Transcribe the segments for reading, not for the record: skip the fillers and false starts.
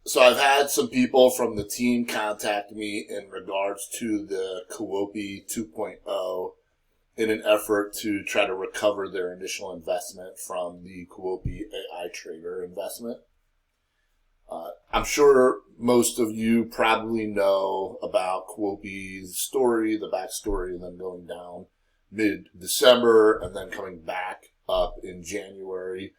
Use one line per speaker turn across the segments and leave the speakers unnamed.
So I've had some people from the team contact me in regards to the Quopi 2.0 in an effort to try to recover their initial investment from the Quopi AI Trader investment. I'm sure most of you probably know about Quopi's story, the backstory, and then going down mid-December and then coming back up in January.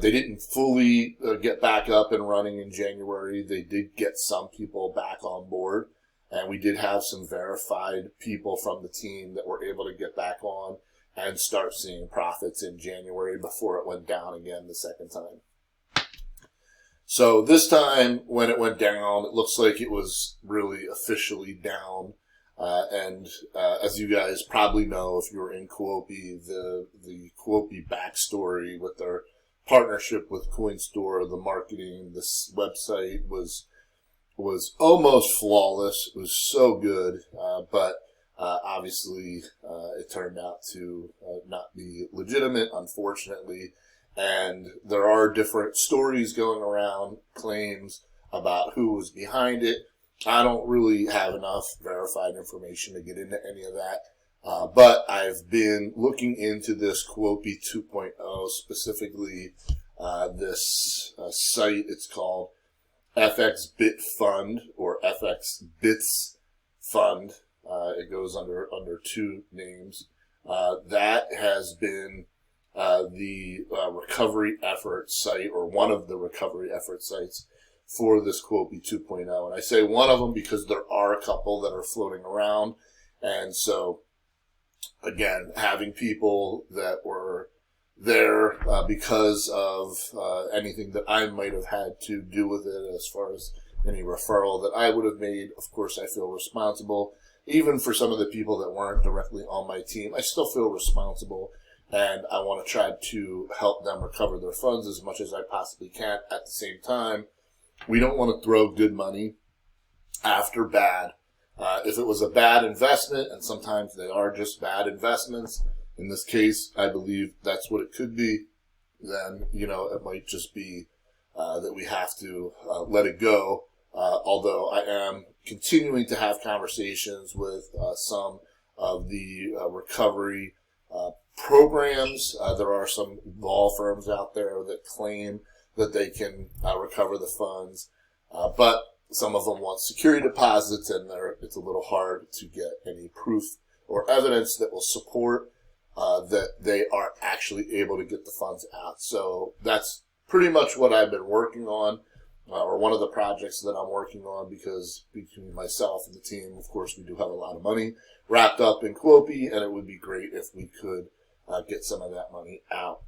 They didn't fully get back up and running in January. They did get some people back on board, and we did have some verified people from the team that were able to get back on and start seeing profits in January before it went down again the second time. So this time, when it went down, it looks like it was really officially down. As you guys probably know, if you're in Quopi, the Quopi backstory with their partnership with CoinStore, the marketing, this website was almost flawless. It was so good, but obviously it turned out to not be legitimate, unfortunately. And there are different stories going around, claims about who was behind it. I don't really have enough verified information to get into any of that. But I've been looking into this Quopi 2.0, specifically this site. It's called FX Bit Fund or FX Bits Fund. It goes under two names. That has been the recovery effort site, or one of the recovery effort sites for this Quopi 2.0. And I say one of them because there are a couple that are floating around. And so, again, having people that were there because of anything that I might have had to do with it, as far as any referral that I would have made, of course I feel responsible. Even for some of the people that weren't directly on my team, I still feel responsible. And I want to try to help them recover their funds as much as I possibly can. At the same time, we don't want to throw good money after bad. If it was a bad investment, and sometimes they are just bad investments, in this case, I believe that's what it could be, then, it might just be that we have to let it go. Although I am continuing to have conversations with some of the recovery programs. There are some law firms out there that claim that they can recover the funds, but some of them want security deposits, and it's a little hard to get any proof or evidence that will support that they are actually able to get the funds out. So that's pretty much what I've been working on, or one of the projects that I'm working on, because between myself and the team, of course, we do have a lot of money wrapped up in Quopi, and it would be great if we could get some of that money out.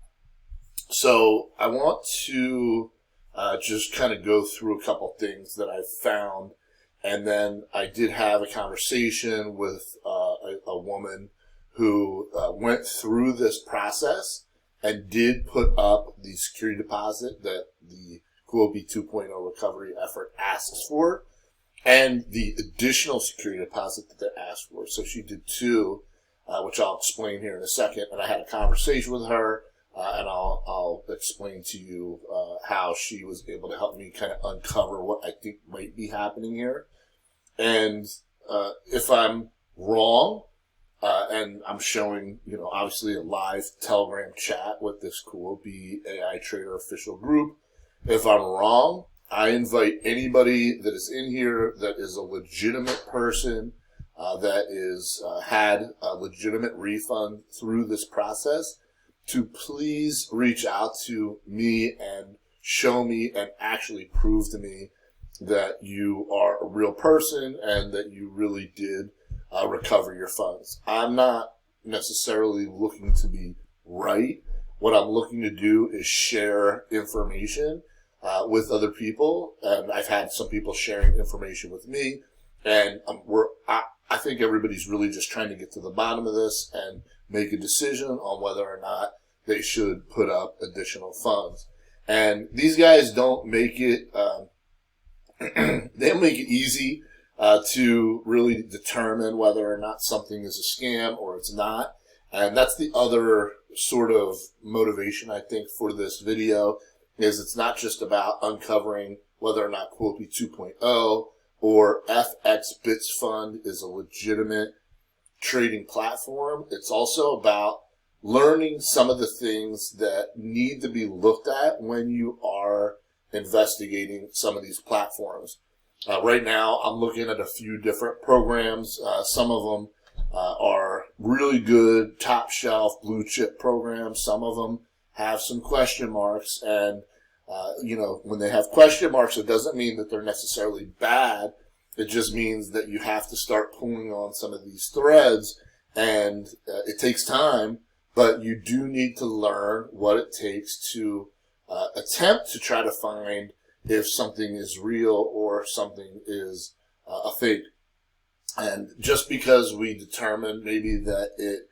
So I want to just kind of go through a couple things that I've found. And then I did have a conversation with a woman who went through this process and did put up the security deposit that the Quopi 2.0 recovery effort asks for, and the additional security deposit that they asked for. So she did two, which I'll explain here in a second. And I had a conversation with her, and I'll explain to you how she was able to help me kind of uncover what I think might be happening here. And if I'm wrong, and I'm showing, obviously a live Telegram chat with this Quopi AI Trader official group. If I'm wrong, I invite anybody that is in here that is a legitimate person, that is had a legitimate refund through this process, to please reach out to me and show me and actually prove to me that you are a real person and that you really did recover your funds. I'm not necessarily looking to be right. What I'm looking to do is share information with other people, and I've had some people sharing information with me, and I think everybody's really just trying to get to the bottom of this and make a decision on whether or not they should put up additional funds. And these guys don't make it they don't make it easy to really determine whether or not something is a scam or it's not. And that's the other sort of motivation, I think, for this video, is it's not just about uncovering whether or not Quopi 2.0 or FX Bits Fund is a legitimate trading platform. It's also about learning some of the things that need to be looked at when you are investigating some of these platforms. Right now, I'm looking at a few different programs. Some of them are really good, top shelf, blue chip programs. Some of them have some question marks. And, when they have question marks, it doesn't mean that they're necessarily bad. It just means that you have to start pulling on some of these threads. And it takes time, but you do need to learn what it takes to attempt to try to find if something is real or something is a fake. And just because we determine maybe that it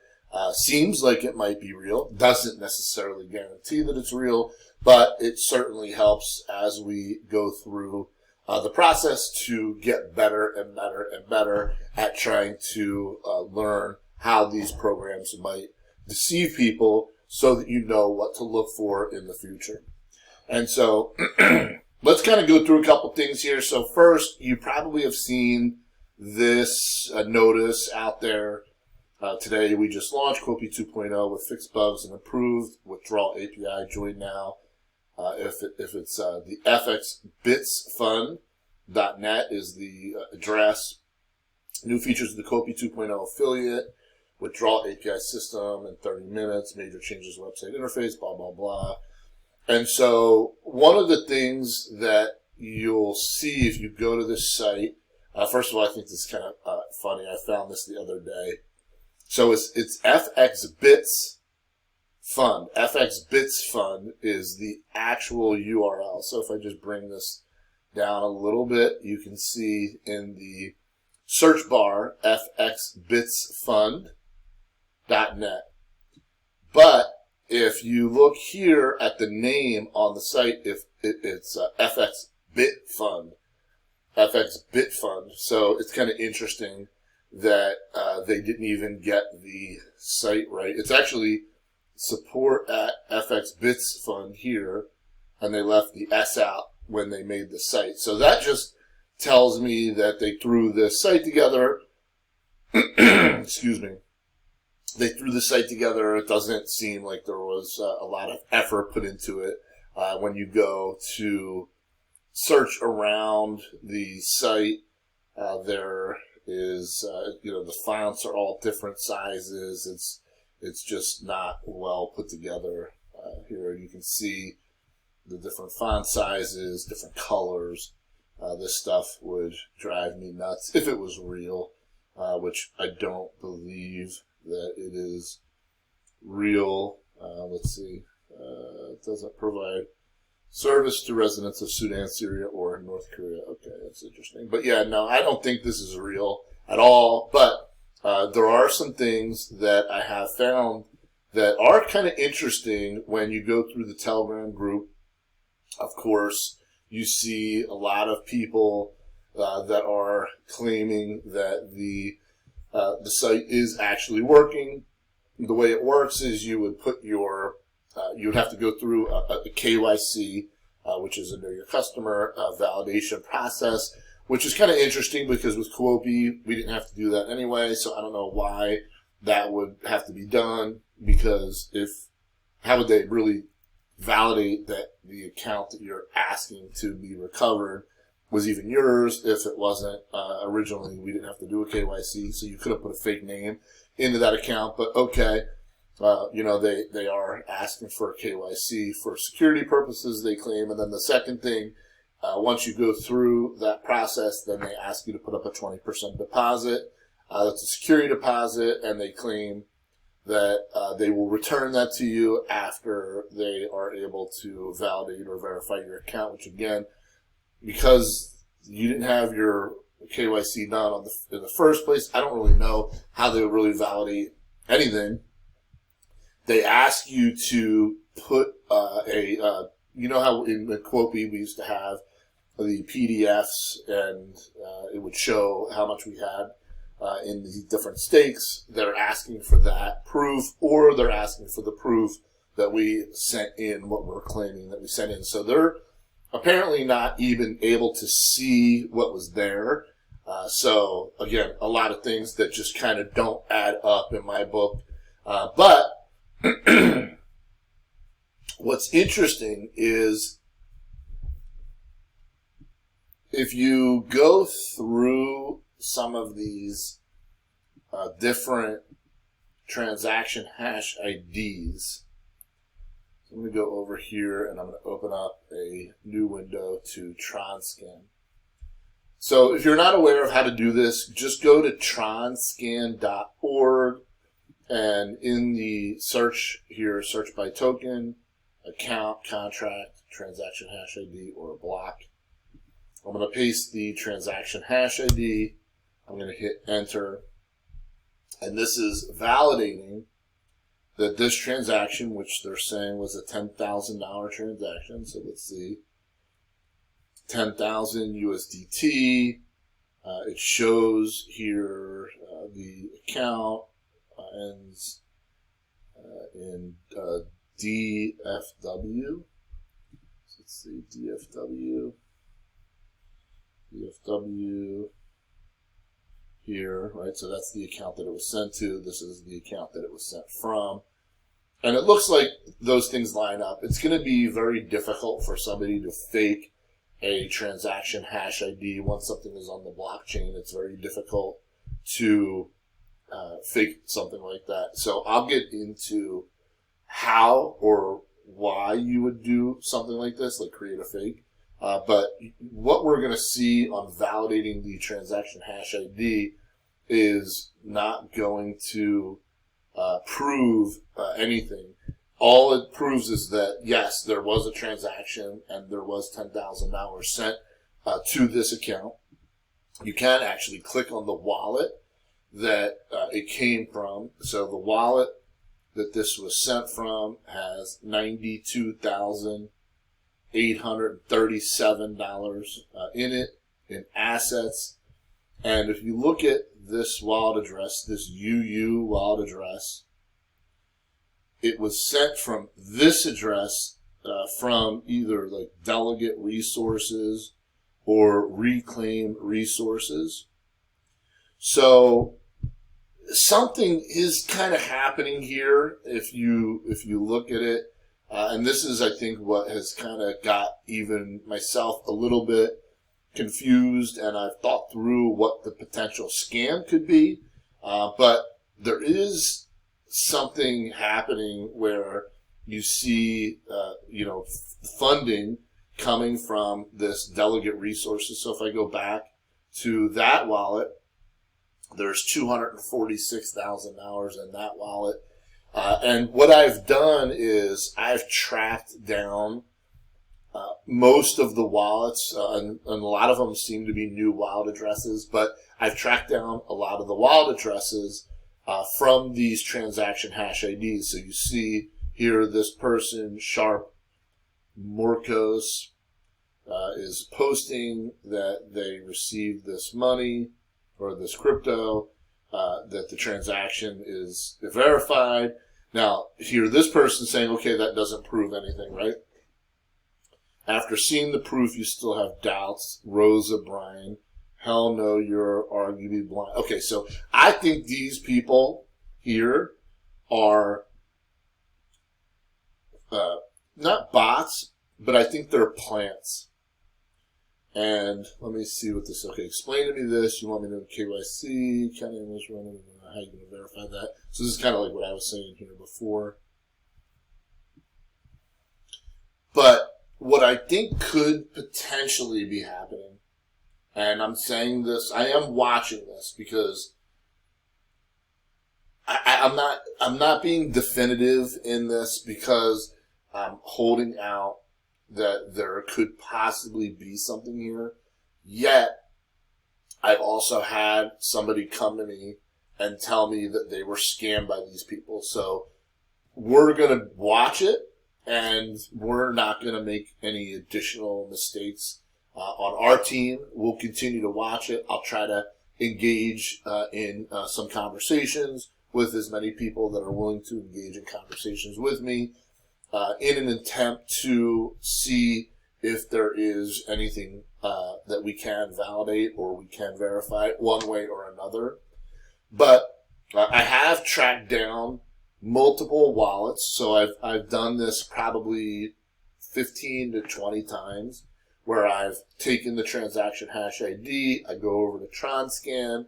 seems like it might be real doesn't necessarily guarantee that it's real, but it certainly helps as we go through the process to get better and better and better at trying to learn how these programs might deceive people so that you know what to look for in the future. And so let's kind of go through a couple things here. So first, you probably have seen this notice out there. Today we just launched Quopi 2.0 with fixed bugs and improved withdrawal API. Join now. If it's the fxbitsfund.net is the address. New features of the Quopi 2.0 affiliate, withdrawal API system in 30 minutes, major changes website interface, blah, blah, blah. And so one of the things that you'll see if you go to this site, first of all, I think this is kind of funny. I found this the other day. So it's FX Bits Fund. FX Bits Fund is the actual URL. So if I just bring this down a little bit, you can see in the search bar, fxbitsfund.net. But if you look here at the name on the site, if it's FX Bit Fund, FX Bit Fund. So it's kind of interesting that they didn't even get the site right. It's actually support at FX Bits Fund here, and they left the S out when they made the site. So that just tells me that they threw this site together. Excuse me. They threw the site together. It doesn't seem like there was a lot of effort put into it. When you go to search around the site, there is, the fonts are all different sizes. It's just not well put together. Here you can see the different font sizes, different colors. This stuff would drive me nuts if it was real, which I don't believe that it is real. Let's see. It doesn't provide service to residents of Sudan, Syria, or North Korea. Okay, that's interesting. But yeah, no, I don't think this is real at all. But there are some things that I have found that are kind of interesting when you go through the Telegram group. Of course, you see a lot of people that are claiming that the site is actually working. The way it works is you would put your you would have to go through a KYC, which is a Know Your Customer validation process, which is kind of interesting because with Quopi, we didn't have to do that anyway, so I don't know why that would have to be done, because how would they really validate that the account that you're asking to be recovered was even yours if it wasn't? Originally, we didn't have to do a KYC, so you could have put a fake name into that account, but okay. They are asking for a KYC for security purposes, they claim. And then the second thing, once you go through that process, then they ask you to put up a 20% deposit. That's a security deposit, and they claim that they will return that to you after they are able to validate or verify your account, which again, because you didn't have your KYC done in the first place, I don't really know how they would really validate anything. They ask you to put how in the Quopi we used to have the PDFs, and it would show how much we had in the different stakes. They're asking for that proof, or they're asking for the proof that we sent in, what we're claiming that we sent in. So they're apparently not even able to see what was there. So again, a lot of things that just kind of don't add up in my book. But what's interesting is if you go through some of these different transaction hash IDs, so I'm going to go over here and I'm going to open up a new window to TronScan. So if you're not aware of how to do this, just go to tronscan.org, and in the search here, search by token, account, contract, transaction hash ID, or block. I'm going to paste the transaction hash ID. I'm going to hit enter. And this is validating that this transaction, which they're saying was a $10,000 transaction. So let's see. 10,000 USDT. It shows here the account ends in DFW. So let's see, DFW here, right? So that's the account that it was sent to. This is the account that it was sent from. And it looks like those things line up. It's going to be very difficult for somebody to fake a transaction hash ID. Once something is on the blockchain, it's very difficult to fake something like that. So I'll get into how or why you would do something like this, like create a fake. But what we're going to see on validating the transaction hash ID is not going to prove anything. All it proves is that, yes, there was a transaction and there was $10,000 sent to this account. You can actually click on the wallet that it came from. So the wallet that this was sent from has $92,837 in it, in assets. And if you look at this wallet address, this UU wallet address, it was sent from this address from either like Delegate Resources or Reclaim Resources. So something is kind of happening here if you look at it. And this is, I think, what has kind of got even myself a little bit confused, and I've thought through what the potential scam could be. But there is something happening where you see, funding coming from this Delegate Resources. So if I go back to that wallet, there's $246,000 in that wallet. And what I've done is I've tracked down most of the wallets, and a lot of them seem to be new wallet addresses, but I've tracked down a lot of the wallet addresses from these transaction hash IDs. So you see here this person, Sharp Morcos, is posting that they received this money or this crypto, that the transaction is verified. Now, here this person saying, okay, that doesn't prove anything, right? After seeing the proof, you still have doubts. Rosa Bryan, hell no, you're arguably blind. Okay, so I think these people here are not bots, but I think they're plants. And let me see what this, okay, explain to me this. You want me to do KYC, county English running, how are you going to verify that? So this is kind of like what I was saying here before. But what I think could potentially be happening, and I'm saying this, I am watching this because I'm not being definitive in this because I'm holding out that there could possibly be something here. Yet, I've also had somebody come to me and tell me that they were scammed by these people. So we're going to watch it, and we're not going to make any additional mistakes on our team. We'll continue to watch it. I'll try to engage in some conversations with as many people that are willing to engage in conversations with me. in an attempt to see if there is anything that we can validate or we can verify one way or another. But I have tracked down multiple wallets, so I've done this probably 15 to 20 times, where I've taken the transaction hash ID, I go over to TronScan,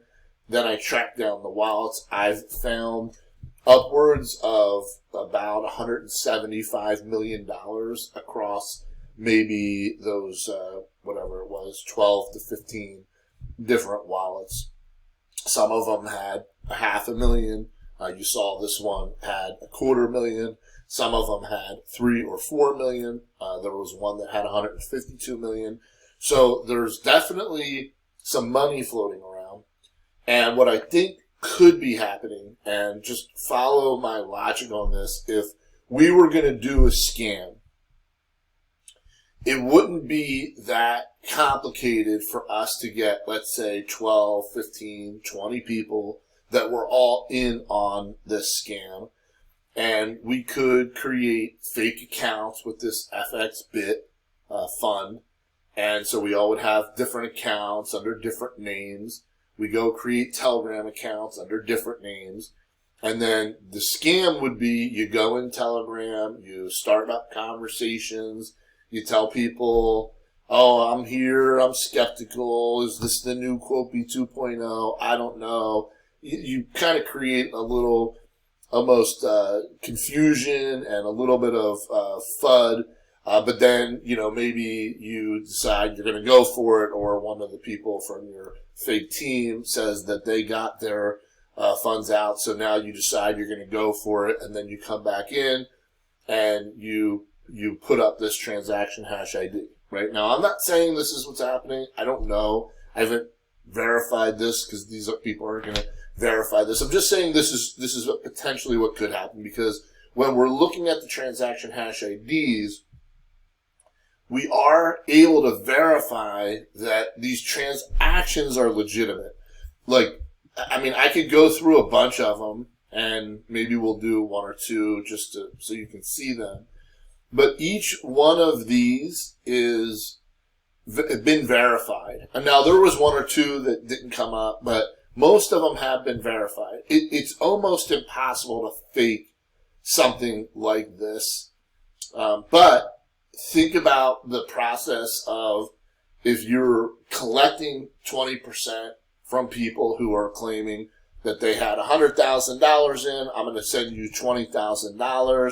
then I track down the wallets. I've found upwards of about $175 million across maybe those, whatever it was, 12 to 15 different wallets. Some of them had $500,000. You saw this one had $250,000. Some of them had 3 or 4 million. There was one that had 152 million. So there's definitely some money floating around. And what I think could be happening, and just follow my logic on this, if we were going to do a scam, it wouldn't be that complicated for us to get, let's say, 12, 15, 20 people that were all in on this scam. And we could create fake accounts with this FXBit fund. And so we all would have different accounts under different names. We go create Telegram accounts under different names. And then the scam would be, you go in Telegram, you start up conversations, you tell people, oh, I'm here, I'm skeptical, is this the new Quopi 2.0? I don't know. You kind of create a little almost confusion and a little bit of FUD, but then, maybe you decide you're going to go for it, or one of the people from your fake team says that they got their funds out, so now you decide you're going to go for it, and then you come back in and you put up this transaction hash ID. Right now, I'm not saying this is what's happening. I don't know. I haven't verified this because these people aren't going to verify this. I'm just saying this is potentially what could happen, because when we're looking at the transaction hash IDs, we are able to verify that these transactions are legitimate. Like, I mean, I could go through a bunch of them, and maybe we'll do one or two just so you can see them. But each one of these is been verified. And now there was one or two that didn't come up, but most of them have been verified. It's almost impossible to fake something like this. But think about the process of, if you're collecting 20% from people who are claiming that they had $100,000 in, I'm going to send you $20,000.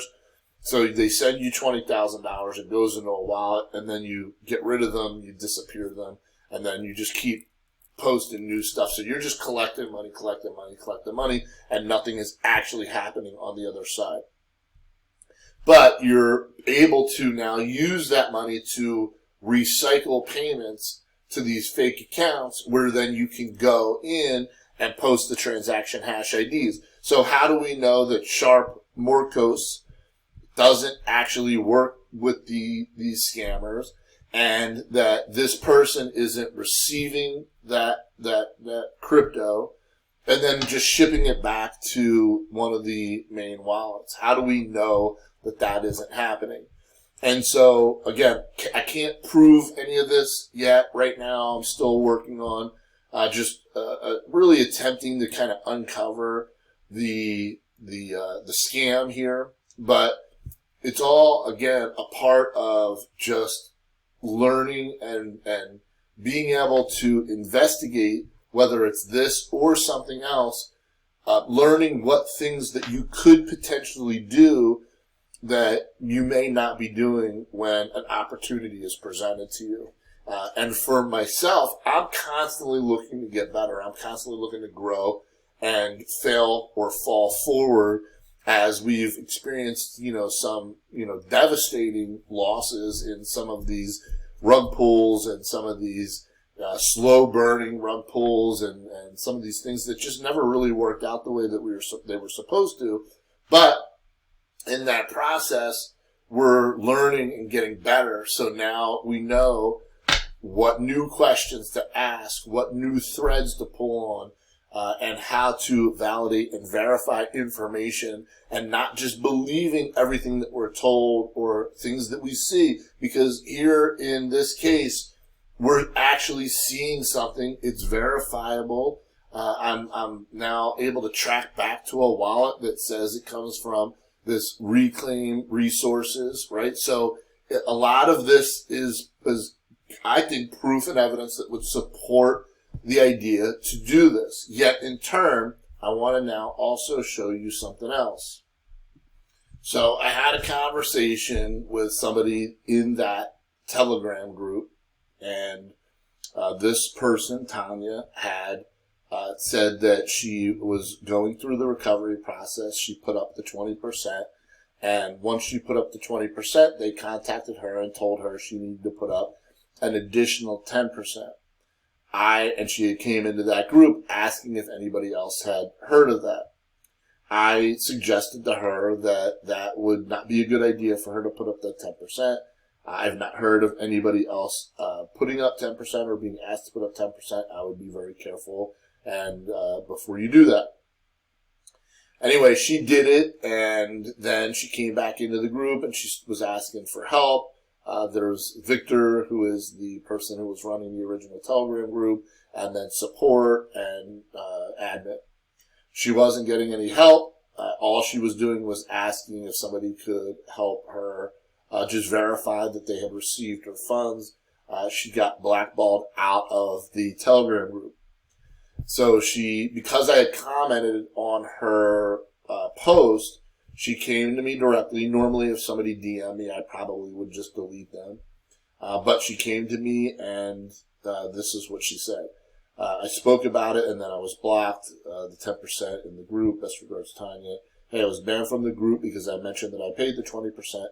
So they send you $20,000, it goes into a wallet, and then you get rid of them, you disappear them, and then you just keep posting new stuff. So you're just collecting money, and nothing is actually happening on the other side. But you're able to now use that money to recycle payments to these fake accounts, where then you can go in and post the transaction hash IDs. So how do we know that Sharp Morcos doesn't actually work with these scammers, and that this person isn't receiving that crypto and then just shipping it back to one of the main wallets? How do we know that isn't happening? And so, again, I can't prove any of this yet. Right now, I'm still working on just really attempting to kind of uncover the scam here. But it's all, again, a part of just learning and being able to investigate, whether it's this or something else, learning what things that you could potentially do that you may not be doing when an opportunity is presented to you. And for myself, I'm constantly looking to get better. I'm constantly looking to grow and fail or fall forward, as we've experienced, some, devastating losses in some of these rug pulls and some of these slow burning rug pulls and some of these things that just never really worked out the way that they were supposed to. But in that process, we're learning and getting better. So now we know what new questions to ask, what new threads to pull on, and how to validate and verify information and not just believing everything that we're told or things that we see. Because here in this case, we're actually seeing something. It's verifiable. I'm now able to track back to a wallet that says it comes from this Reclaim Resources, right? So a lot of this is I think, proof and evidence that would support the idea to do this. Yet in turn, I want to now also show you something else. So I had a conversation with somebody in that Telegram group, and this person, Tanya, had said that she was going through the recovery process. She put up the 20%, and once she put up the 20%, they contacted her and told her she needed to put up an additional 10%. And she came into that group asking if anybody else had heard of that. I suggested to her that that would not be a good idea for her to put up that 10%. I've not heard of anybody else putting up 10% or being asked to put up 10%. I would be very careful and before you do that. Anyway, she did it, and then she came back into the group and she was asking for help. There's Victor, who is the person who was running the original Telegram group, and then support and admin. She wasn't getting any help. All she was doing was asking if somebody could help her just verify that they had received her funds. She got blackballed out of the Telegram group. So because I had commented on her post, she came to me directly. Normally, if somebody DM'd me, I probably would just delete them. But she came to me, and this is what she said. I spoke about it, and then I was blocked, the 10% in the group. Best regards, Tanya. Hey, I was banned from the group because I mentioned that I paid the 20%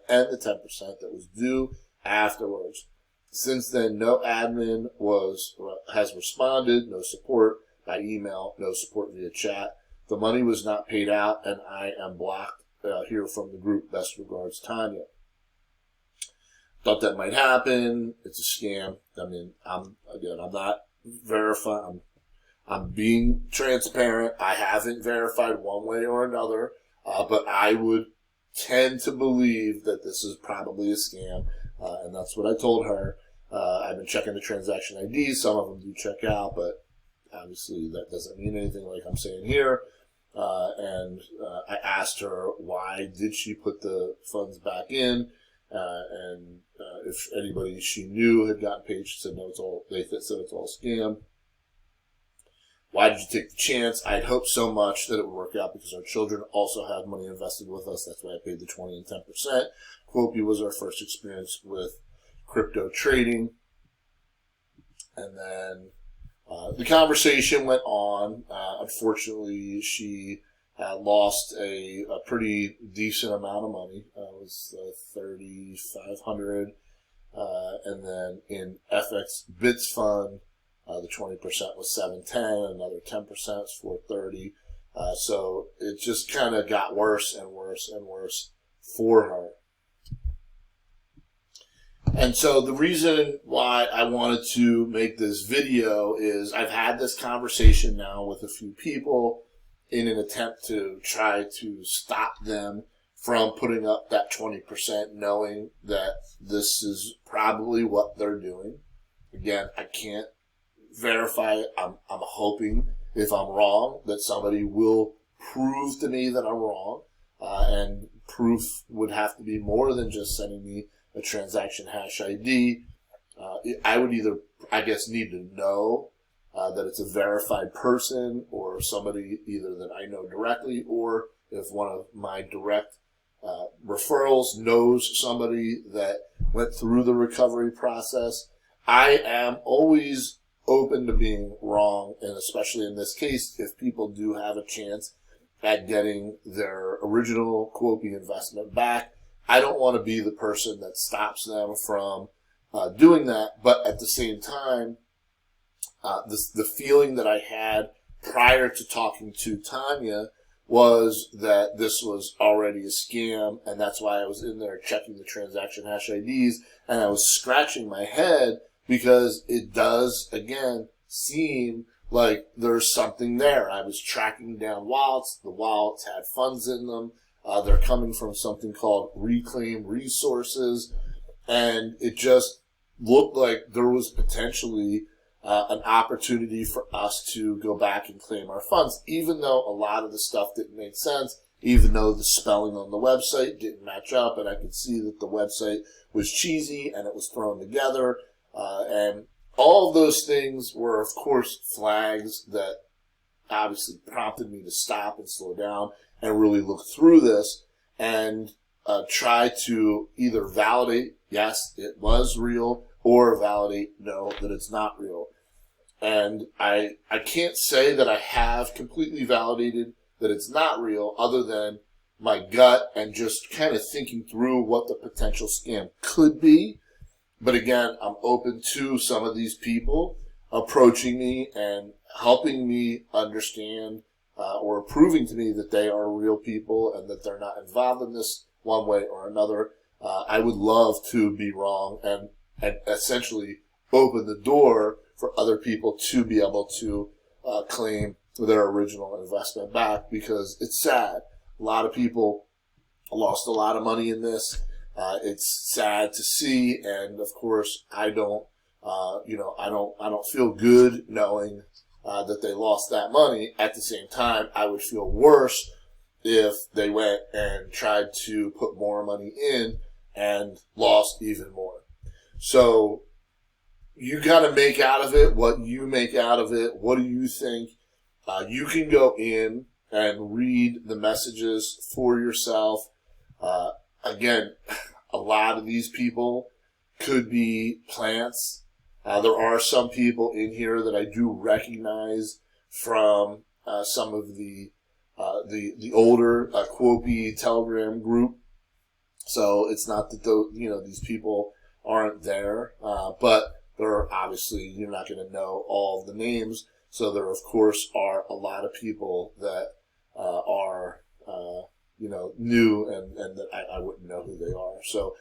and the 10% that was due afterwards. Since then, no admin has responded, no support by email, no support via chat. The money was not paid out, and I am blocked here from the group. Best regards, Tanya. Thought that might happen. It's a scam. I mean, I'm not verifying. I'm being transparent. I haven't verified one way or another, but I would tend to believe that this is probably a scam, and that's what I told her. I've been checking the transaction IDs. Some of them do check out, but obviously that doesn't mean anything like I'm saying here. And I asked her why did she put the funds back in, and if anybody she knew had gotten paid. She said no, they said it's all scam. Why did you take the chance? I had hoped so much that it would work out because our children also had money invested with us. That's why I paid the 20 and 10%. Quopi was our first experience with crypto trading, and then the conversation went on. Unfortunately, she lost a pretty decent amount of money. It was $3,500. And then in FX Bits Fund, the 20% was $710. Another 10% was $430. So it just kind of got worse and worse and worse for her. And so the reason why I wanted to make this video is I've had this conversation now with a few people in an attempt to try to stop them from putting up that 20%, knowing that this is probably what they're doing. Again, I can't verify it. I'm hoping if I'm wrong that somebody will prove to me that I'm wrong. And proof would have to be more than just sending me a transaction hash ID. I would either, I guess, need to know that it's a verified person or somebody either that I know directly, or if one of my direct referrals knows somebody that went through the recovery process. I am always open to being wrong, and especially in this case, if people do have a chance at getting their original Quopi investment back, I don't want to be the person that stops them from doing that. But at the same time, the feeling that I had prior to talking to Tanya was that this was already a scam, and that's why I was in there checking the transaction hash IDs, and I was scratching my head because it does, again, seem like there's something there. I was tracking down wallets. The wallets had funds in them. They're coming from something called Reclaim Resources. And it just looked like there was potentially an opportunity for us to go back and claim our funds, even though a lot of the stuff didn't make sense, even though the spelling on the website didn't match up, and I could see that the website was cheesy and it was thrown together. And all of those things were, of course, flags that obviously prompted me to stop and slow down and really look through this and try to either validate, yes, it was real, or validate, no, that it's not real. And I can't say that I have completely validated that it's not real, other than my gut and just kind of thinking through what the potential scam could be. But again, I'm open to some of these people approaching me and helping me understand or proving to me that they are real people and that they're not involved in this one way or another. I would love to be wrong and essentially open the door for other people to be able to claim their original investment back, because it's sad. A lot of people lost a lot of money in this. It's sad to see, and of course, I don't feel good knowing that they lost that money. At the same time, I would feel worse if they went and tried to put more money in and lost even more. So you got to make out of it what you make out of it. What do you think? You can go in and read the messages for yourself. Again, a lot of these people could be plants. There are some people in here that I do recognize from some of the older Quopi Telegram group. So it's not that these people aren't there, but there are obviously, you're not going to know all of the names. So there, of course, are a lot of people that are new and that I wouldn't know who they are. So,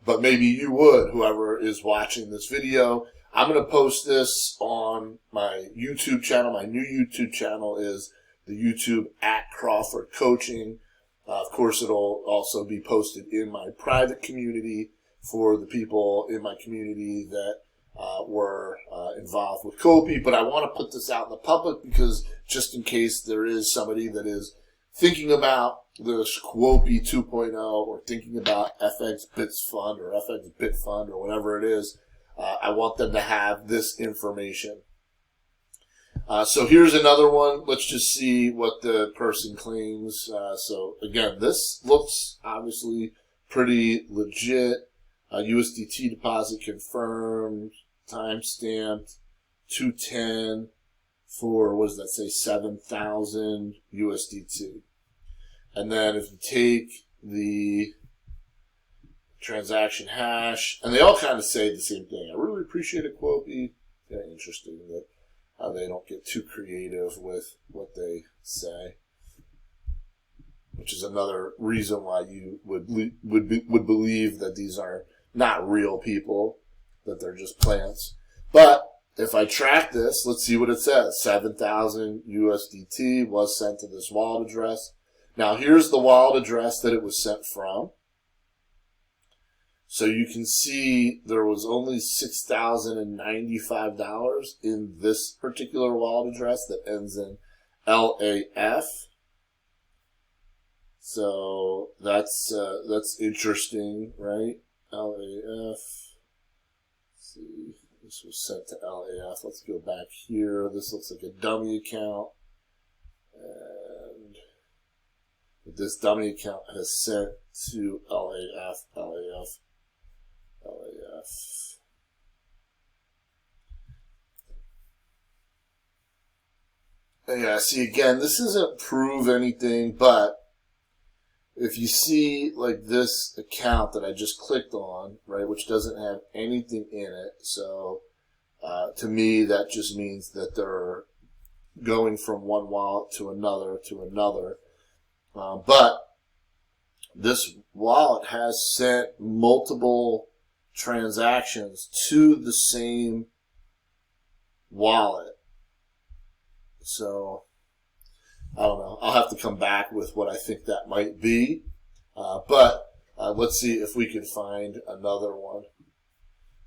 but maybe you would, whoever is watching this video. I'm going to post this on my YouTube channel. My new YouTube channel is the YouTube at Crawford Coaching. Of course, it'll also be posted in my private community for the people in my community that were involved with Quopi. But I want to put this out in the public because just in case there is somebody that is thinking about this Quopi 2.0 or thinking about FX Bits Fund or FX Bit Fund or whatever it is, I want them to have this information. So here's another one. Let's just see what the person claims. So again, this looks obviously pretty legit. USDT deposit confirmed, time stamped, 210 for, what does that say, 7,000 USDT. And then if you take the transaction hash, and they all kind of say the same thing. I really appreciate it, Quopi. Yeah, interesting that they don't get too creative with what they say, which is another reason why you would believe that these are not real people, that they're just plants. But if I track this, let's see what it says. 7,000 USDT was sent to this wallet address. Now here's the wallet address that it was sent from. So you can see there was only $6,095 in this particular wallet address that ends in LAF. So that's interesting, right? LAF. Let's see, this was sent to LAF. Let's go back here. This looks like a dummy account, and this dummy account has sent to LAF. And yeah, see, again, this doesn't prove anything, but if you see like this account that I just clicked on, right, which doesn't have anything in it, so to me that just means that they're going from one wallet to another but this wallet has sent multiple transactions to the same wallet. So I don't know. I'll have to come back with what I think that might be. But let's see if we can find another one.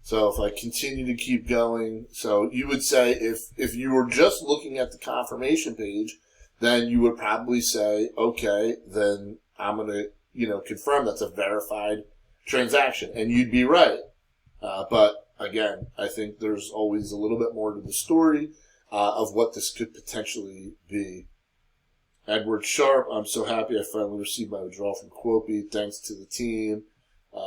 So if I continue to keep going, so you would say if you were just looking at the confirmation page, then you would probably say, okay, then I'm going to, confirm that's a verified transaction. And you'd be right. But again, I think there's always a little bit more to the story of what this could potentially be. Edward Sharp, I'm so happy I finally received my withdrawal from Quopi. Thanks to the team.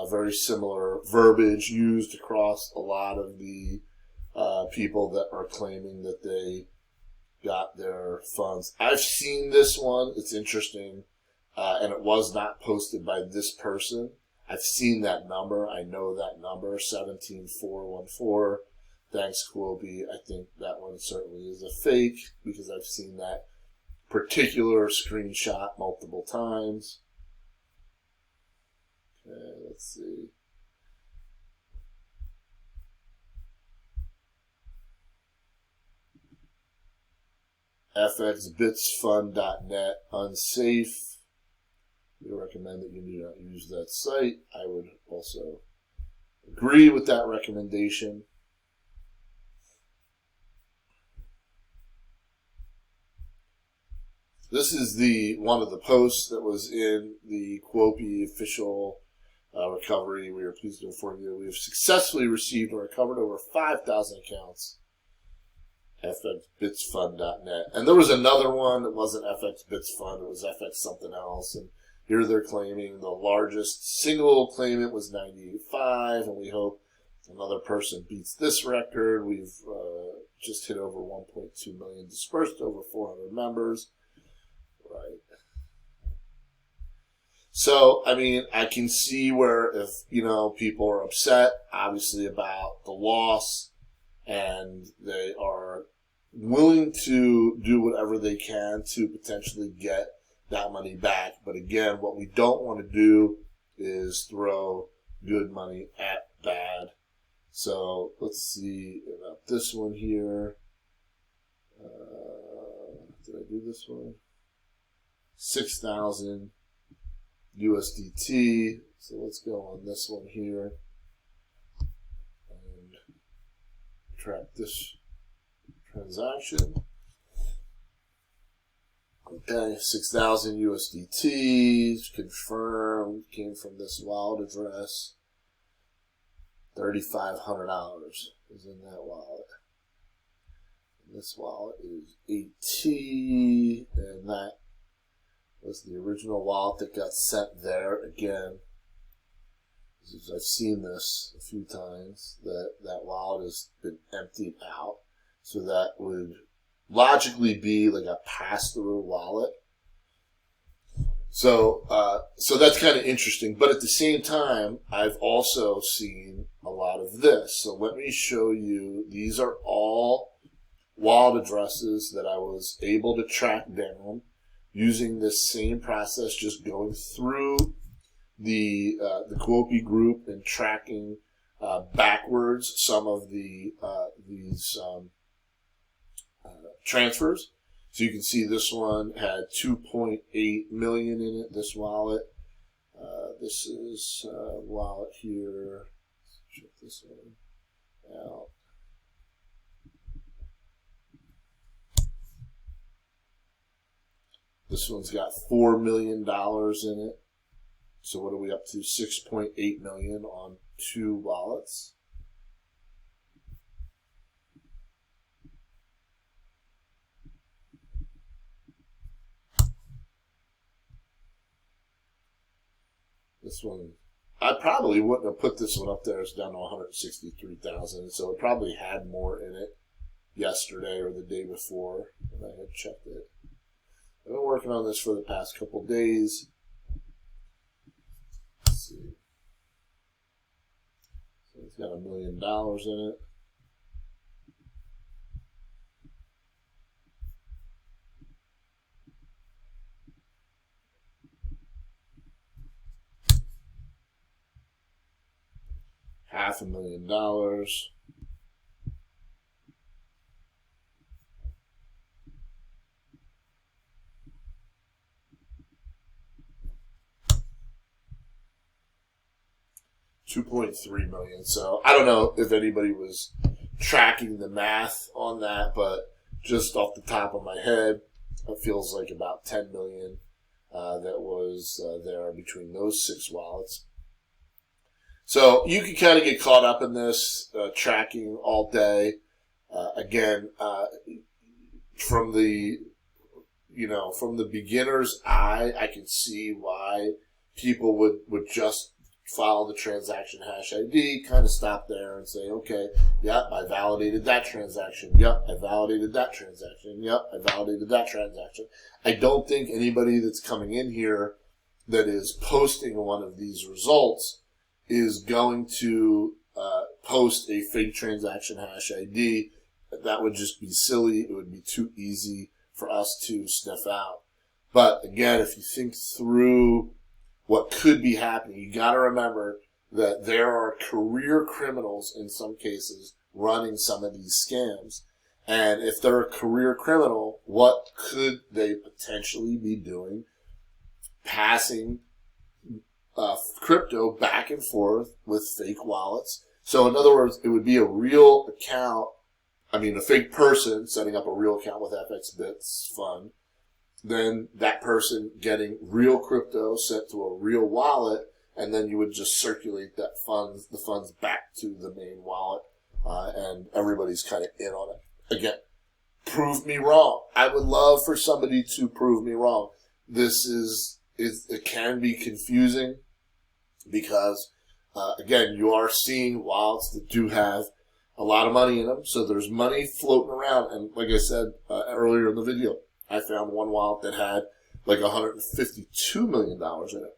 Very similar verbiage used across a lot of the people that are claiming that they got their funds. I've seen this one. It's interesting. And it was not posted by this person. I've seen that number. I know that number, 17414. Thanks, Quopi. I think that one certainly is a fake because I've seen that particular screenshot multiple times. Okay, let's see. fxbitsfund.net, unsafe. We recommend that you do not use that site. I would also agree with that recommendation. This is one of the posts that was in the Quopi official recovery. We are pleased to inform you that we have successfully received and recovered over 5,000 accounts. fxbitsfund.net. And there was another one that wasn't FXBitsFund. It was FX something else. And here they're claiming the largest single claimant was 98.5, and we hope another person beats this record. We've just hit over 1.2 million dispersed to over 400 members. Right. So, I mean, I can see where if, people are upset, obviously, about the loss, and they are willing to do whatever they can to potentially get that money back. But again, what we don't want to do is throw good money at bad. So let's see about this one here. Did I do this one? 6,000 USDT. So let's go on this one here and track this transaction. Okay, 6,000 USDT, confirmed, came from this wallet address. $3,500 is in that wallet. And this wallet is AT, and that was the original wallet that got sent there. Again, I've seen this a few times, that wallet has been emptied out. So that would logically be like a pass-through wallet. So that's kind of interesting. But at the same time, I've also seen a lot of this. So let me show you. These are all wallet addresses that I was able to track down using this same process, just going through the Quopi group and tracking backwards some of these transfers. So you can see this one had 2.8 million in it, this wallet. This is wallet here. Let's check this one out. This one's got $4 million in it. So what are we up to? 6.8 million on 2 wallets. This one, I probably wouldn't have put this one up there. It's down to 163,000. So it probably had more in it yesterday or the day before when I had checked it. I've been working on this for the past couple days. Let's see. So it's got $1 million in it. $500,000. 2.3 million. So I don't know if anybody was tracking the math on that, but just off the top of my head, it feels like about 10 million that was there between those 6 wallets. So you can kind of get caught up in this tracking all day. Again, from the beginner's eye, I can see why people would just follow the transaction hash ID, kind of stop there and say, okay, yep, I validated that transaction. Yep, I validated that transaction. Yep, I validated that transaction. I don't think anybody that's coming in here that is posting one of these results is going to post a fake transaction hash ID. That would just be silly. It would be too easy for us to sniff out. But again, if you think through what could be happening, you got to remember that there are career criminals in some cases running some of these scams. And if they're a career criminal, what could they potentially be doing? Passing crypto back and forth with fake wallets. So in other words, it would be a real account. I mean, a fake person setting up a real account with FXBits Fund. Then that person getting real crypto sent to a real wallet, and then you would just circulate the funds back to the main wallet, and everybody's kind of in on it. Again, prove me wrong. I would love for somebody to prove me wrong. This it can be confusing because, again, you are seeing wallets that do have a lot of money in them. So there's money floating around. And like I said earlier in the video, I found one wallet that had like $152 million in it.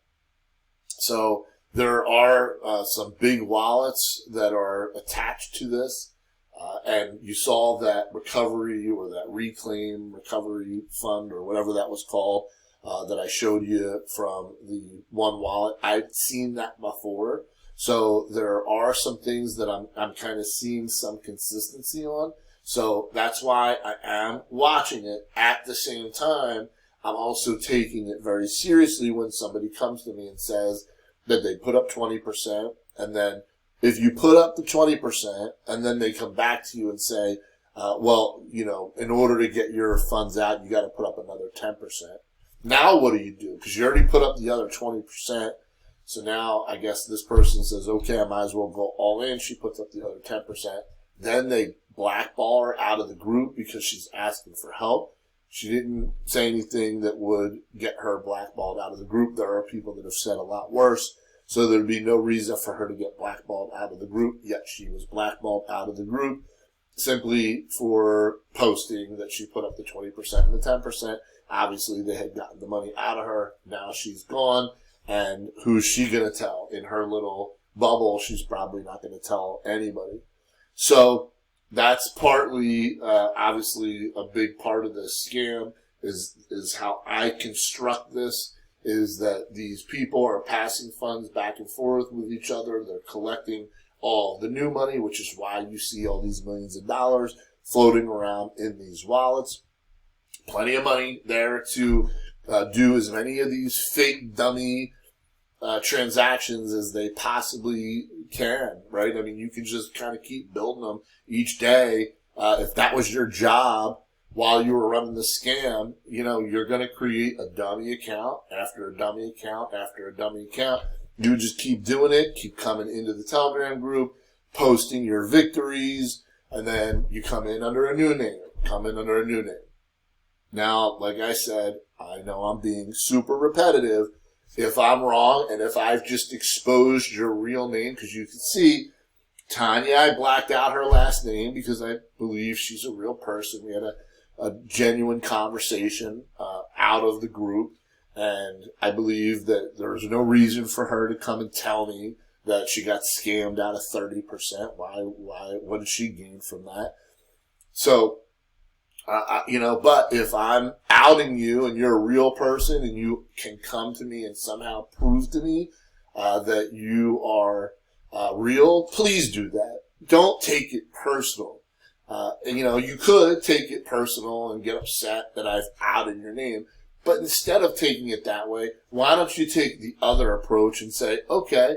So there are some big wallets that are attached to this. And you saw that recovery or that reclaim recovery fund or whatever that was called that I showed you from the one wallet. I've seen that before. So there are some things that I'm kind of seeing some consistency on. So that's why I am watching it. At the same time, I'm also taking it very seriously when somebody comes to me and says that they put up 20%, and then if you put up the 20% and then they come back to you and say, well, you know, in order to get your funds out, you got to put up another 10%. Now what do? Because you already put up the other 20%. So now I guess this person says, okay, I might as well go all in. She puts up the other 10%. Then they blackball her out of the group because she's asking for help. She didn't say anything that would get her blackballed out of the group. There are people that have said a lot worse. So there'd be no reason for her to get blackballed out of the group, yet she was blackballed out of the group simply for posting that she put up the 20% and the 10%. Obviously, they had gotten the money out of her. Now she's gone. And who's she going to tell? In her little bubble, she's probably not going to tell anybody. So that's partly, obviously, a big part of this scam is how I construct this, is that these people are passing funds back and forth with each other. They're collecting all the new money, which is why you see all these millions of dollars floating around in these wallets. Plenty of money there to do as many of these fake dummy transactions as they possibly can, right? I mean, you can just kind of keep building them each day. If that was your job while you were running the scam, you know, you're going to create a dummy account after a dummy account after a dummy account. You just keep doing it, keep coming into the Telegram group, posting your victories, and then you come in under a new name, Now, like I said, I know I'm being super repetitive. If I'm wrong, and if I've just exposed your real name, because you can see Tanya, I blacked out her last name because I believe she's a real person. We had a genuine conversation out of the group, and I believe that there's no reason for her to come and tell me that she got scammed out of 30%. Why? What did she gain from that? So, you know, but if I'm outing you and you're a real person and you can come to me and somehow prove to me that you are real, please do that. Don't take it personal. And, you know, you could take it personal and get upset that I've outed your name. But instead of taking it that way, why don't you take the other approach and say, okay,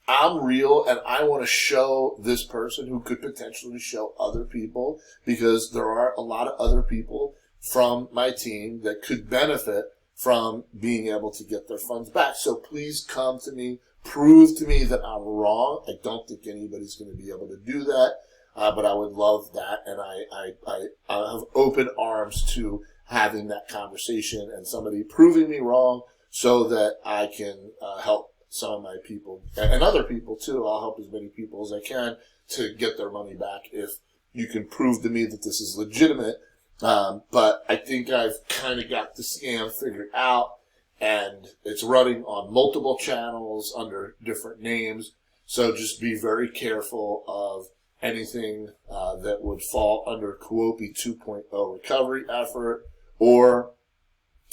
I'm real, and I want to show this person who could potentially show other people, because there are a lot of other people from my team that could benefit from being able to get their funds back. So please come to me, prove to me that I'm wrong. I don't think anybody's going to be able to do that, but I would love that, and I have open arms to having that conversation and somebody proving me wrong so that I can help some of my people and other people too. I'll help as many people as I can to get their money back if you can prove to me that this is legitimate. But I think I've kind of got the scam figured out, and it's running on multiple channels under different names. So just be very careful of anything that would fall under Quopi 2.0 recovery effort or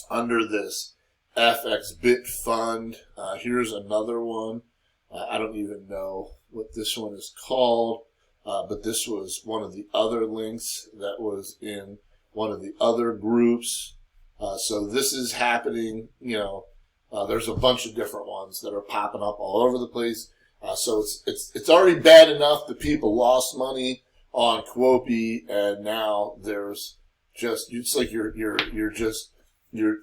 under this FX Bit Fund. Here's another one. I don't even know what this one is called, but this was one of the other links that was in one of the other groups. So this is happening, there's a bunch of different ones that are popping up all over the place. So it's already bad enough that people lost money on Quopi, and now there's just, it's like you're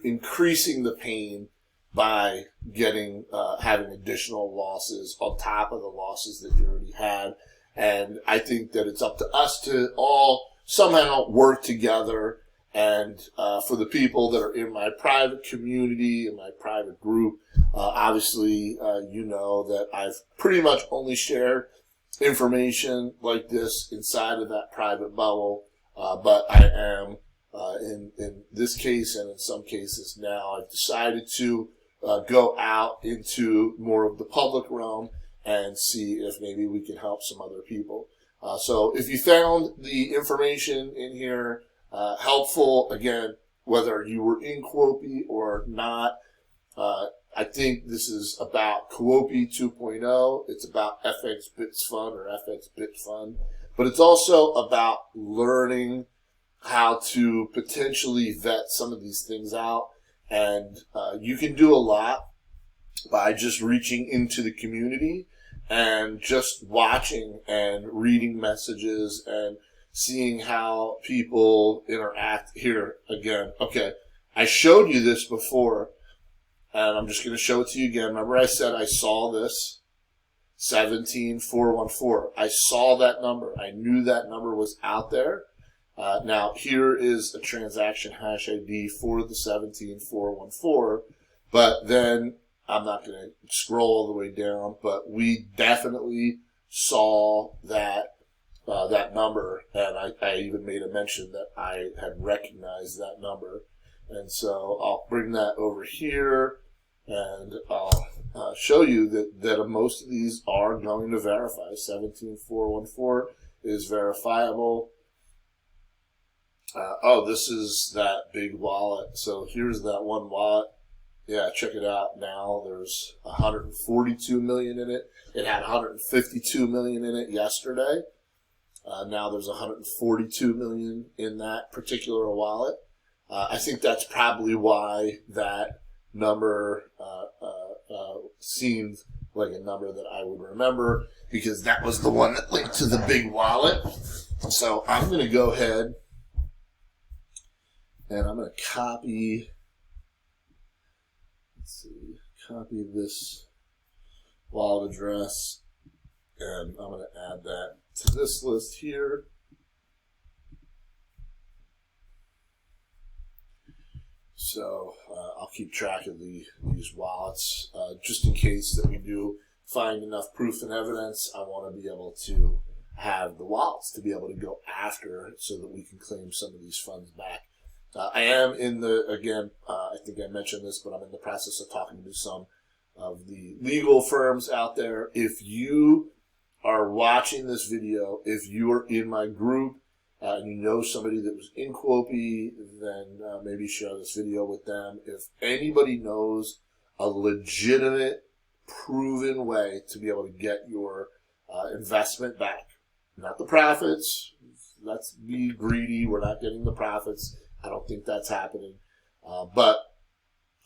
increasing the pain by having additional losses on top of the losses that you already had. And I think that it's up to us to all somehow work together. And for the people that are in my private community, in my private group, obviously, you know that I've pretty much only shared information like this inside of that private bubble. But I am, in this case and in some cases now, I've decided to go out into more of the public realm and see if maybe we can help some other people. So if you found the information in here helpful, again, whether you were in Quopi or not, I think this is about Quopi 2.0. It's about FX Bits Fund or FX Bit Fund, but it's also about learning how to potentially vet some of these things out. And you can do a lot by just reaching into the community and just watching and reading messages and seeing how people interact. Here again. Okay, I showed you this before, and I'm just going to show it to you again. Remember I said I saw this 17414. I saw that number. I knew that number was out there. Now, here is a transaction hash ID for the 17414, but then I'm not going to scroll all the way down, but we definitely saw that number, and I even made a mention that I had recognized that number. And so I'll bring that over here, and I'll show you that most of these are going to verify. 17414 is verifiable. This is that big wallet. So here's that one wallet. Yeah, check it out now. There's 142 million in it. It had 152 million in it yesterday. Now there's 142 million in that particular wallet. I think that's probably why that number seemed like a number that I would remember, because that was the one that linked to the big wallet. So I'm going to go ahead and I'm going to copy this wallet address, and I'm going to add that to this list here. So I'll keep track of these wallets just in case that we do find enough proof and evidence. I want to be able to have the wallets to be able to go after so that we can claim some of these funds back. I am I think I mentioned this, but I'm in the process of talking to some of the legal firms out there. If you are watching this video, if you are in my group and you know somebody that was in Quopi, then maybe share this video with them. If anybody knows a legitimate, proven way to be able to get your investment back, not the profits, let's be greedy, we're not getting the profits. I don't think that's happening. But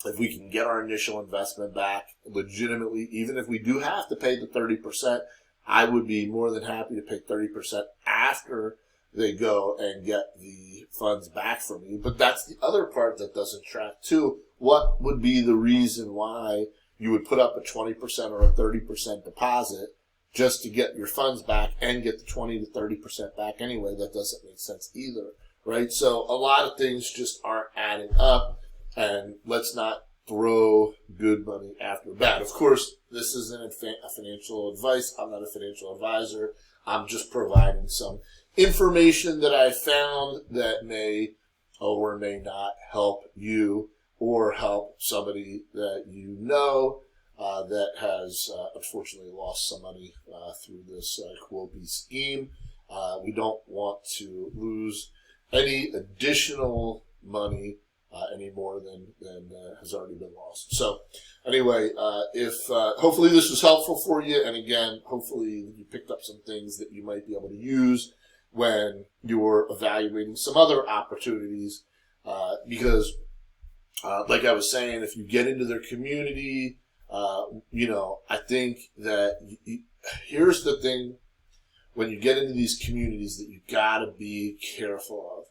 if we can get our initial investment back legitimately, even if we do have to pay the 30%, I would be more than happy to pay 30% after they go and get the funds back from me. But that's the other part that doesn't track too. What would be the reason why you would put up a 20% or a 30% deposit just to get your funds back and get the 20 to 30% back anyway? That doesn't make sense either, right? So a lot of things just aren't adding up, and let's not throw good money after bad. Of course, this isn't a financial advice. I'm not a financial advisor. I'm just providing some information that I found that may or may not help you or help somebody that you know that has unfortunately lost some money through this Quopi scheme. We don't want to lose any additional money any more than has already been lost. So anyway, if hopefully this was helpful for you, and again, hopefully you picked up some things that you might be able to use when you're evaluating some other opportunities, because like I was saying, if you get into their community, I think that here's the thing: when you get into these communities that you gotta be careful of.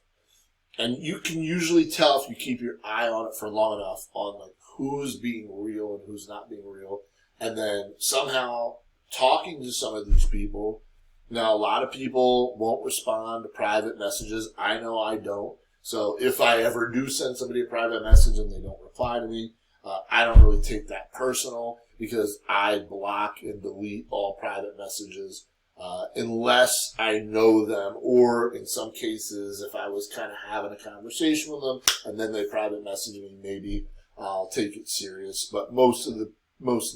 And you can usually tell if you keep your eye on it for long enough on like who's being real and who's not being real. And then somehow talking to some of these people. Now, a lot of people won't respond to private messages. I know I don't. So if I ever do send somebody a private message and they don't reply to me, I don't really take that personal, because I block and delete all private messages unless I know them, or in some cases, if I was kind of having a conversation with them and then they private message me, maybe I'll take it serious. But most of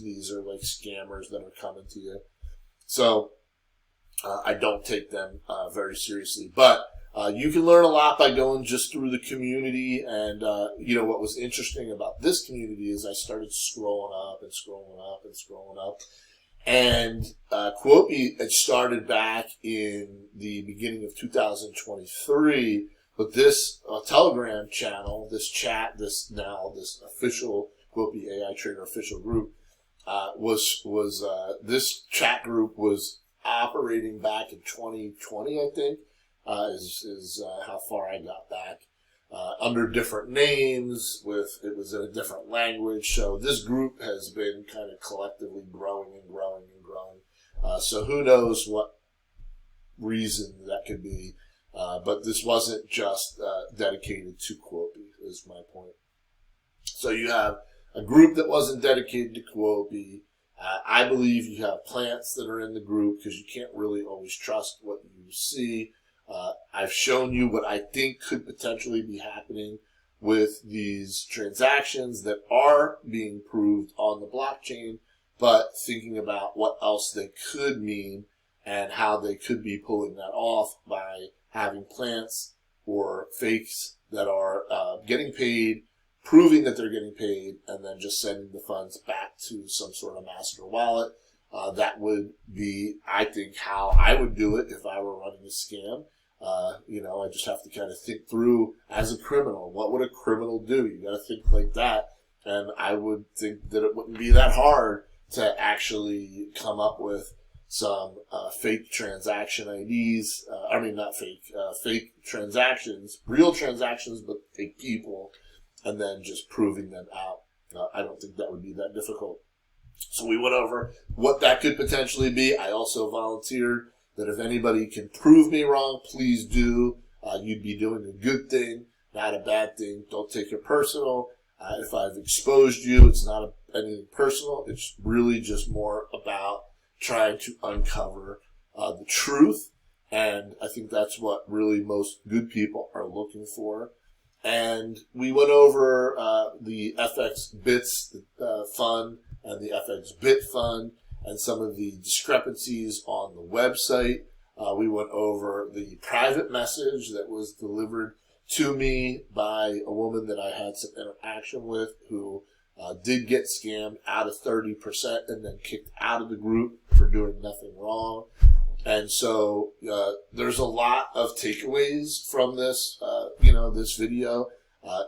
these are like scammers that are coming to you, so I don't take them very seriously. But you can learn a lot by going just through the community. And what was interesting about this community is I started scrolling up and scrolling up and scrolling up. And Quopi had started back in the beginning of 2023, but this Telegram channel, this official Quopi AI Trader official group, this chat group was operating back in 2020, I think, is how far I got back. Under different names, it was in a different language. So this group has been kind of collectively growing and growing and growing. So who knows what reason that could be. But this wasn't just dedicated to Quopi, is my point. So you have a group that wasn't dedicated to Quopi. I believe you have plants that are in the group, because you can't really always trust what you see. I've shown you what I think could potentially be happening with these transactions that are being proved on the blockchain, but thinking about what else they could mean and how they could be pulling that off by having plants or fakes that are getting paid, proving that they're getting paid, and then just sending the funds back to some sort of master wallet. That would be, I think, how I would do it if I were running a scam. I just have to kind of think through, as a criminal, what would a criminal do? You got to think like that. And I would think that it wouldn't be that hard to actually come up with some fake transaction IDs. Not fake, fake transactions, real transactions, but fake people, and then just proving them out. I don't think that would be that difficult. So we went over what that could potentially be. I also volunteered that if anybody can prove me wrong, please do. You'd be doing a good thing, not a bad thing. Don't take it personal. If I've exposed you, it's not anything personal. It's really just more about trying to uncover the truth. And I think that's what really most good people are looking for. And we went over the FX Bits fund and the FX Bit fund, and some of the discrepancies on the website. We went over the private message that was delivered to me by a woman that I had some interaction with, who did get scammed out of 30% and then kicked out of the group for doing nothing wrong. And so there's a lot of takeaways from this, this video.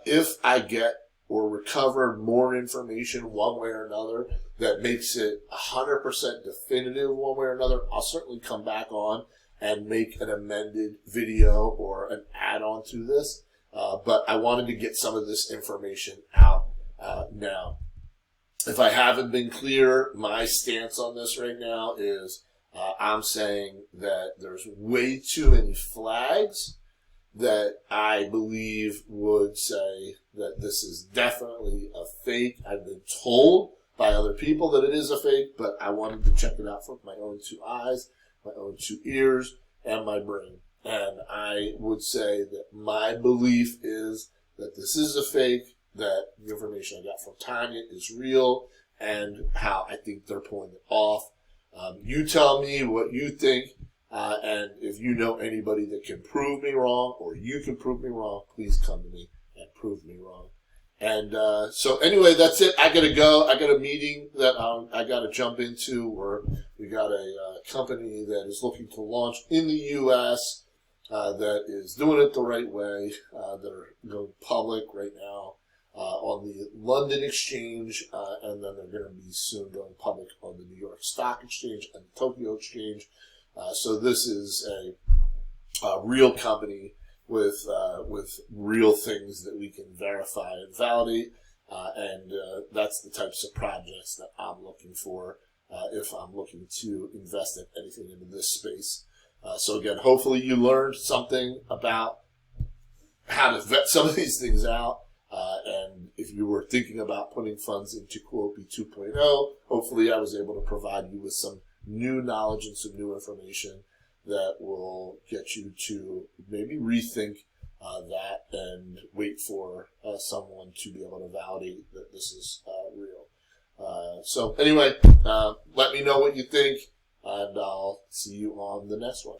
If I get or recovered more information one way or another that makes it 100% definitive one way or another, I'll certainly come back on and make an amended video or an add-on to this. But I wanted to get some of this information out now. If I haven't been clear, my stance on this right now is I'm saying that there's way too many flags that I believe would say that this is definitely a fake. I've been told by other people that it is a fake, but I wanted to check it out from my own two eyes, my own two ears, and my brain. And I would say that my belief is that this is a fake, that the information I got from Tanya is real, and how I think they're pulling it off. You tell me what you think, and if you know anybody that can prove me wrong, or you can prove me wrong, please come to me and prove me wrong. And so anyway, that's it. I gotta go. I got a meeting that I gotta jump into where we got a company that is looking to launch in the U.S. That is doing it the right way. They're going public right now on the London Exchange, and then they're going to be soon going public on the New York Stock Exchange and the Tokyo Exchange. So this is a real company with real things that we can verify and validate, and that's the types of projects that I'm looking for if I'm looking to invest in anything into this space. So again, hopefully you learned something about how to vet some of these things out. And if you were thinking about putting funds into Quopi 2.0, hopefully I was able to provide you with some new knowledge and some new information that will get you to maybe rethink that and wait for someone to be able to validate that this is real. So anyway, let me know what you think, and I'll see you on the next one.